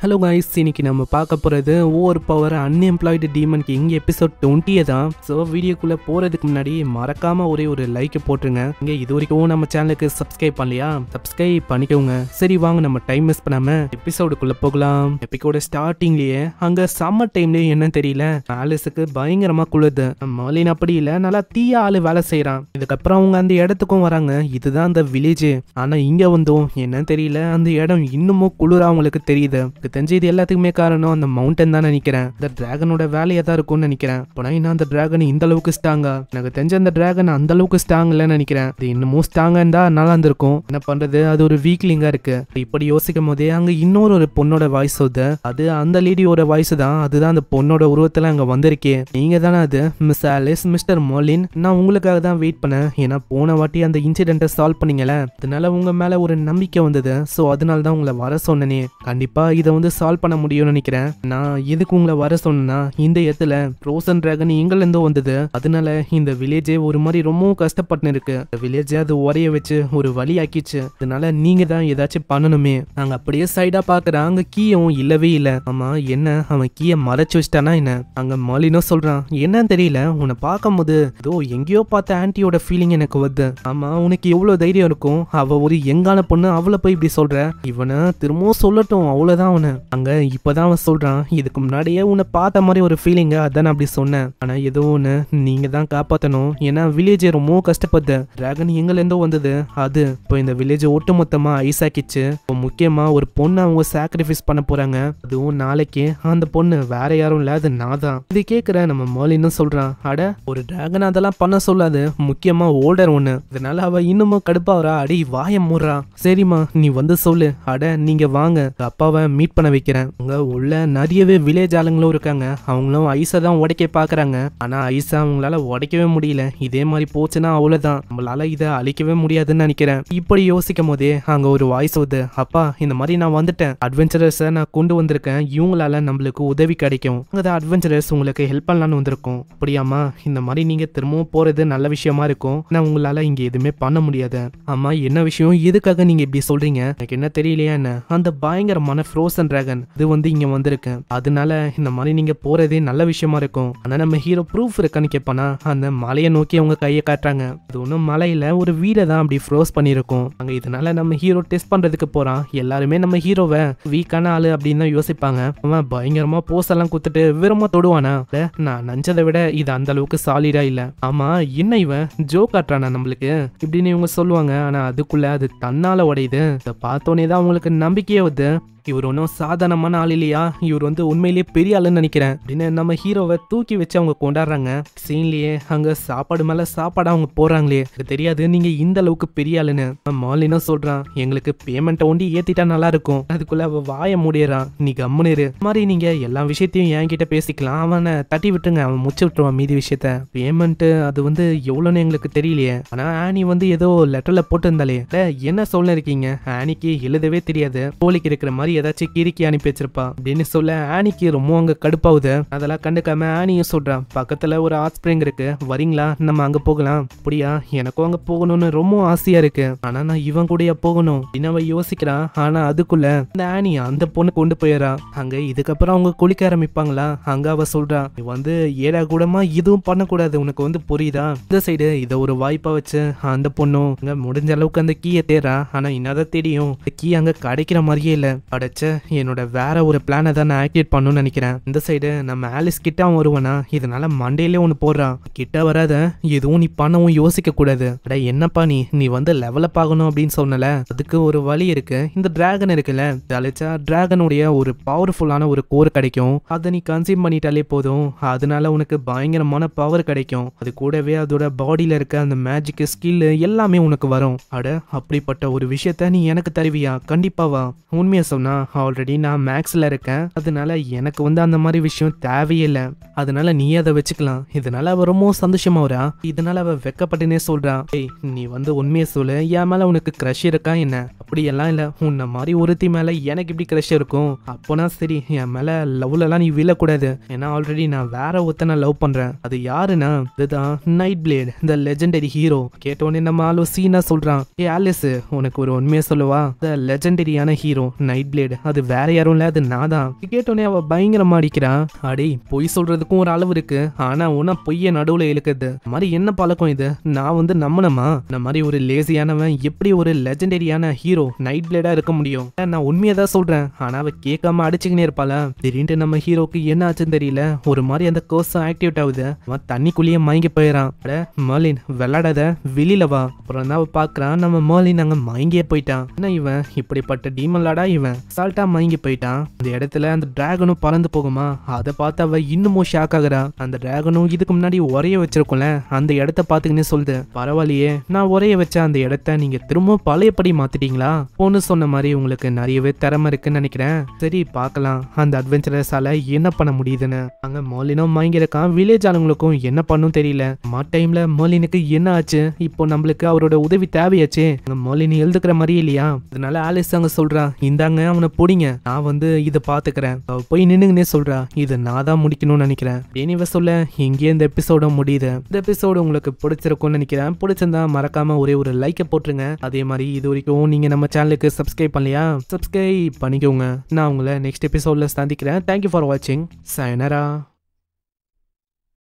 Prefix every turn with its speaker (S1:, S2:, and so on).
S1: Hello guys, இன்னைக்கு நம்ம பார்க்க போகிறது over power unemployed demon king episode 20 தான். ஸோ வீடியோக்குள்ளே போகிறதுக்கு முன்னாடி மறக்காமல் ஒரே ஒரு லைக் போட்டுருங்க. இங்கே இது வரைக்கும் நம்ம சேனலுக்கு சப்ஸ்கிரைப் பண்ணலையா? சப்ஸ்கிரைப் பண்ணிக்கோங்க. சரி வாங்க, நம்ம டைம் மிஸ் பண்ணாமல் எபிசோடுக்குள்ளே போகலாம். எபிக்கோட ஸ்டார்டிங்லேயே அங்கே சம்மர் டைம்லேயே என்ன தெரியல, ஆலிஸுக்கு பயங்கரமாக குளிருது. மர்லின் அப்படி இல்லை, நல்லா தீய ஆள் வேலை செய்கிறான். இதுக்கப்புறம் அவங்க அந்த இடத்துக்கும் வராங்க. இதுதான் அந்த வில்லேஜ். ஆனால் இங்கே வந்தோம் என்ன தெரியல, அந்த இடம் இன்னமும் குளிர அவங்களுக்கு தெரியுது. தெரிஞ்சு இது எல்லாத்துக்குமே காரணம் அந்த மவுண்டன் தான் நினைக்கிறேன். இந்த டிராகனோட வேலையா தான் இருக்கும்னு நினைக்கிறேன். போனா இன்னும் அந்த டிராகன் இந்த அளவுக்கு ஸ்ட்ராங்கா? எனக்கு தெரிஞ்ச அந்த டிராகன் அந்த அளவுக்கு ஸ்ட்ராங் இல்லைன்னு நினைக்கிறேன். இது இன்னமும் ஸ்ட்ராங்கா இருந்தா நல்லா இருந்திருக்கும். என்ன பண்றது, அது ஒரு வீக்லிங்கா இருக்கு. இப்படி யோசிக்கும் போதே அங்க இன்னொரு பொண்ணோட வாய்ஸ் வருது. அது அந்த லேடியோட வாய்ஸ் தான். அதுதான் அந்த பொண்ணோட உருவத்துல அங்க வந்திருக்கே. நீங்க தானே அது மிஸ் ஆலிஸ், மிஸ்டர் மர்லின்? நான் உங்களுக்காக தான் வெயிட் பண்ணேன். ஏன்னா போன வாட்டி அந்த இன்சிடென்ட்டை சால்வ் பண்ணீங்களே, அதனால உங்க மேல ஒரு நம்பிக்கை வந்தது. ஸோ அதனால தான் உங்களை வர சொன்னனே. கண்டிப்பா இதை சால்வ் பண்ண முடியும்னு நினைக்கிறேன். நான் எதுக்கு உங்களை வர சொன்னா, இந்த இடத்துல ரோசன் டிராகன் எங்கிலிருந்தோ வந்தது. அதனால இந்த வில்லேஜே ஒரு மாதிரி ரொம்ப கஷ்டப்பட்டு இருக்கு. வில்லேஜ் அது உரைய வச்சு ஒரு வழி ஆக்கிச்சு. அதனால நீங்க தான் ஏதாச்சும் பண்ணணுமே. நாங்க அப்படியே சைடா பாக்குறேன், அங்க கீயும் இல்லவே இல்லை. ஆமா என்ன, அவன் கீயை மறைச்சு வச்சிட்டானா என்ன? அங்க மர்லினும் சொல்றான், என்னன்னு தெரியல, உன்னை பார்க்கும் போது ஏதோ எங்கேயோ பார்த்த ஆன்டியோட ஃபீலிங் எனக்கு வருது. ஆமா உனக்கு எவ்வளவு தைரியம் இருக்கும்? அவ ஒரு எங்கான பொண்ணு, அவளை போய் இப்படி சொல்ற? இவனை திரும்பவும் சொல்லட்டும், அவ்வளவுதான். அவனு அங்க இப்பதான் அவன் சொல்றான், இதுக்கு முன்னாடியே உன்னை பார்த்த மாதிரி ஒரு ஃபீலிங்க, அதான் அப்படி சொன்னேன். ஆனா ஏதோ ஒண்ணு நீங்க தான் காப்பாத்தணும். ஏன்னா வில்லேஜ் ரொம்ப கஷ்டப்படுது. டிராகன் எங்கல இருந்தோ வந்தது. அது இப்போ இந்த வில்லேஜ் ஒட்டு மொத்தமா ஐஸ் ஆக்கிச்சு. இப்போ முக்கியமா ஒரு பொண்ணு அவங்க சாக்ரிஃபைஸ் பண்ண போறாங்க. அதுவும் நாளைக்கு. அந்த பொண்ணு வேற யாரும் இல்ல, அது நான் தான். இது கேட்கிற நம்ம மர்லினும் சொல்றான், அட ஒரு டிராகன் அதெல்லாம் பண்ண சொல்லாது, முக்கியமா ஓல்டர் ஒண்ணு. இதனால அவ இன்னமும் கடுப்பாவரா. அடி வாய மூடுறா. சரிம்மா நீ வந்து சொல்லு. அட நீங்க வாங்க, அப்பாவை மீட் பண்ண வைக்கிறேன். அங்க உள்ள நிறையவே வில்லேஜ் ஆளுங்களும் இருக்காங்க. அவங்களும் ஐஸை தான் உடைக்க பாக்குறாங்க. ஆனா ஐஸை அவங்களால உடைக்கவே முடியல. இதே மாதிரி போச்சுன்னா அவ்வளவுதான், நம்மளால இதை அழிக்கவே முடியாதுன்னு நினைக்கிறேன். இப்படி யோசிக்கும் போதே அங்க ஒரு வாய்ஸ் வருது, அப்பா இந்த மாதிரி நான் வந்துட்டேன், அட்வென்ச்சரர்ஸை நான் கொண்டு வந்திருக்கேன். இவங்களால நம்மளுக்கு உதவி கிடைக்கும். அங்க அட்வென்ச்சரர்ஸ் உங்களுக்கு ஹெல்ப் பண்ணலான்னு வந்திருக்கோம். அப்படியாமா, இந்த மாதிரி நீங்க திரும்பவும் போறது நல்ல விஷயமா இருக்கும். ஆனா உங்களால இங்க எதுவுமே பண்ண முடியாது. ஆமா என்ன விஷயம், எதுக்காக நீங்க இப்படி சொல்றீங்க? எனக்கு என்ன தெரியலையா என்ன? அந்த பயங்கரமான ஃப்ரோசன் டிராகன் இது இங்க வந்திருக்கேன். அதனால இந்த மாதிரி நீங்க போறதே நல்ல விஷயமா இருக்கும். ஆனா நம்ம ஹீரோ ப்ரூஃப் இருக்கான்னு கேட்பானா, அந்த மலையை நோக்கி அவங்க கையை காட்டுறாங்க. அது ஒன்றும் மலையில ஒரு வீடை தான் அப்படி ஃப்ரோஸ் பண்ணிருக்கும். அங்க இதனால நம்ம ஹீரோ டெஸ்ட் பண்றதுக்கு போறான். எல்லாருமே நம்ம ஹீரோவை வீக்கான ஆளு அப்படின்னு தான் யோசிப்பாங்க. அவன் பயங்கரமா போஸ் எல்லாம் குத்துட்டு விரும்ப தொடுவானா. நான் நினைச்சதை விட இது அந்த அளவுக்கு சாலிடா இல்ல. ஆமா என்ன இவன் ஜோ காட்டுறானா நம்மளுக்கு இப்படின்னு இவங்க சொல்லுவாங்க. ஆனா அதுக்குள்ள அது தன்னால உடையுது. இதை பார்த்தோன்னே தான் அவங்களுக்கு நம்பிக்கையே வருது. இவர் ஒன்றும் சாதாரணமான ஆள் இல்லையா, இவர் உண்மையிலேயே பெரிய ஆளுன்னு நினைக்கிறேன் அப்படின்னு நம்ம ஹீரோவை தூக்கி வச்சு அவங்க கொண்டாடுறாங்க. சீன்லயே அங்க சாப்பாடு மேல சாப்பாடு அவங்க போறாங்களே, எனக்கு தெரியாது நீங்க இந்த அளவுக்கு பெரிய ஆளுன்னு. மாலினும் சொல்றான், எங்களுக்கு பேமெண்ட்டை ஒண்டி ஏத்திட்டா நல்லா இருக்கும். அதுக்குள்ள அவ வாய மூடிறான், நீ கம்முனிரு. மாதிரி நீங்க எல்லா விஷயத்தையும் என்கிட்ட பேசிக்கலாம், அவனை தட்டி விட்டுருங்க, அவன் முச்சு விட்டுருவான் மீதி விஷயத்த. பேமெண்ட் அது எவ்வளவுன்னு எங்களுக்கு தெரியலையே. ஆனா ஆனி ஏதோ லெட்டர்ல போட்டு இருந்தாலே. என்ன சொல்ல இருக்கீங்க? ஆனிக்கு எழுதவே தெரியாது, போலிக்கு இருக்கிற மாதிரி ஏதாச்சும் கிறுக்கி அனுப்பி வச்சிருப்பா அப்படின்னு சொல்ல ஆனிக்கு ரொம்ப அங்க கடுப்பாவுது. அதெல்லாம் கண்டுக்காம ஆனியும் சொல்றான், பக்கத்துல ஒரு ஹாட் ஸ்ப்ரிங் இருக்கு, வரீங்களா, நம்ம அங்க போகலாம். அப்படியா, எனக்கும் அங்க போகணும்னு ரொம்ப ஆசையா இருக்கு. ஆனா நான் இவன் கூட போகணும் அப்படின்னு அவ யோசிக்கிறான். ஆனா அதுக்குள்ள இந்த ஆனி அந்த பொண்ணு கொண்டு போயிடறா. அங்க இதுக்கப்புறம் அவங்க குளிக்க ஆரம்பிப்பாங்களா. அங்க அவ சொல்றா, நீ ஏடா கூடமா இதுவும் பண்ணக்கூடாது, உனக்கு புரியுதா? இந்த சைடு இதை ஒரு வாய்ப்பா வச்சு அந்த பொண்ணும் அங்க முடிஞ்ச அளவுக்கு அந்த கீயை தேடுறா. ஆனா என்னதான் தெரியும், கீ அங்க கிடைக்கிற மாதிரியே இல்ல. அடைச்ச என்னோட வேற ஒரு பிளானை தான் நான் ஆக்டிவேட் பண்ணணும்னு நினைக்கிறேன். இந்த சைடு நம்ம ஆலிஸ் கிட்ட அவன் வருவானா. இதனால மண்டையிலே ஒன்று போடுறான், கிட்ட வராத, எதுவும் நீ பண்ணவும் யோசிக்க கூடாது. அட என்னப்பா நீ லெவலப் ஆகணும் அப்படின்னு சொன்னல, அதுக்கு ஒரு வழி இருக்கு. இந்த டிராகன் இருக்குல்ல, அழைச்சா டிராகனுடைய ஒரு பவர்ஃபுல்லான ஒரு கோர் கிடைக்கும். அதை நீ கன்சியூம் பண்ணிட்டாலே போதும், அதனால உனக்கு பயங்கரமான பவர் கிடைக்கும். அது கூடவே அதோட பாடியில இருக்க அந்த மேஜிக் ஸ்கில் எல்லாமே உனக்கு வரும். அட அப்படிப்பட்ட ஒரு விஷயத்த நீ எனக்கு தருவியா? கண்டிப்பாவா? உண்மையை சொன்னா ஆல்ரெடி நான் மேக்ஸ்ல இருக்கேன். அதனால எனக்கு அந்த மாதிரி விஷயம் தேவையில்லை. அதனால நீ அதை வச்சுக்கலாம். இதனால அவ ரொம்ப சந்தோஷமா வரா. இதனால அவ வெக்கப்பட்டுனே சொல்றா, ஏய் நீ உண்மையை சொல்லு, என் மேல உனக்கு கிரஷ் இருக்கா என்ன? அப்படியெல்லாம் இல்ல, உன்ன மாதிரி ஒருத்தி மேல எனக்கு இப்படி கிரஷ் இருக்கும். அப்போனா சரி, என் மேல லவ்ல எல்லாம் நீ விழக்கூடாது. ஏன்னா ஆல்ரெடி நான் வேற ஒருத்தனை லவ் பண்றேன். அது யாருன்னா இதுதான் நைட் பிளேட், இந்த லெஜெண்டரி ஹீரோ. கேட்டோன்னே நம்ம ஆளு சீனா சொல்றான், ஏ ஆலிஸ் உனக்கு ஒரு உண்மையை சொல்லுவா, இந்த லெஜெண்டரியான ஹீரோ நைட் பிளேட் பிளேடு, அது வேற யாரும் இல்ல, அது நான் தான். கேட்டோன்னே அவ பயங்கரமா அடிக்கிறான். அடி பொய் சொல்றதுக்கும் ஒரு அளவு இருக்கு, ஆனா உன பொய்ய நடுவுல இழுக்குது மாதிரி என்ன பழக்கம் இது? நான் வந்து நம்பணுமா? இந்த மாதிரி ஒரு லேசியானவன் எப்படி ஒரு லெஜெண்டரியான ஹீரோ நைட் பிளேடா இருக்க முடியும்? நான் உண்மையை தான் சொல்றேன். ஆனா அவ கேட்காம அடிச்சுக்கினே இருப்பாள. திடீர்னு நம்ம ஹீரோக்கு என்ன ஆச்சுன்னு தெரியல, ஒரு மாதிரி அந்த கோர்ஸ் ஆக்டிவேட் ஆகுது. அவன் தண்ணிக்குள்ளேயே மயங்கி போயிடறான். அட மர்லின் விளையாடாத, வெளியில வா. அப்புறம் தான் அவ பாக்குறான், நம்ம மர்லின் அங்க மயங்கியே போயிட்டான். என்ன இவன் இப்படிப்பட்ட டீமன்லாடா? இவன் சால்ட்டா மயங்கி போயிட்டான். இந்த இடத்துல அந்த டிராகனும் பறந்து போகுமா, அதை பார்த்து அவ இன்னமும் ஷாக் ஆகுறா. அந்த டிராகனும் இதுக்கு முன்னாடி உரைய வச்சிருக்கோம்ல, அந்த இடத்த பாத்துக்கினே சொல்லுது, பரவாயில்லையே, நான் உரைய வச்ச அந்த இடத்த நீங்க திரும்ப பழையபடி மாத்திட்டீங்களா? பொண்ணு சொன்ன மாதிரி உங்களுக்கு நிறையவே திறமை இருக்குன்னு நினைக்கிறேன். சரி பார்க்கலாம் அந்த அட்வென்ச்சரஸால என்ன பண்ண முடியுதுன்னு. அங்க மர்லினும் மயங்கி இருக்கான். வில்லேஜ் ஆளுங்களுக்கும் என்ன பண்ணும் தெரியல. டைம்ல மர்லினுக்கு என்ன ஆச்சு? இப்போ நம்மளுக்கு அவரோட உதவி தேவையாச்சு. அங்க மர்லின் எழுதுக்கிற மாதிரி இல்லையா? அதனால ஆலிஸ் அங்க சொல்றா, இந்தாங்க அவனை பிடிங்க, நான் வந்து இதை பாத்துக்கிறேன். போய் நின்னுங்கன்னே சொல்றா, இது நான் தான் முடிக்கணும்னு நினைக்கிறேன். இவ சொல்ல இங்கே இந்த எபிசோட முடியுது. இந்த எபிசோடு உங்களுக்கு பிடிச்சிருக்கும்னு நினைக்கிறேன். பிடிச்சிருந்தா மறக்காம ஒரே ஒரு லைக்கை போட்டுருங்க. அதே மாதிரி இது வரைக்கும் நீங்க நம்ம சேனலுக்கு சப்ஸ்கிரைப் பண்ணலையா, சப்ஸ்கிரைப் பண்ணிக்கோங்க. நான் உங்களை நெக்ஸ்ட் எபிசோட்ல சந்திக்கிறேன். தேங்க்யூ ஃபார் வாட்சிங். சயனரா.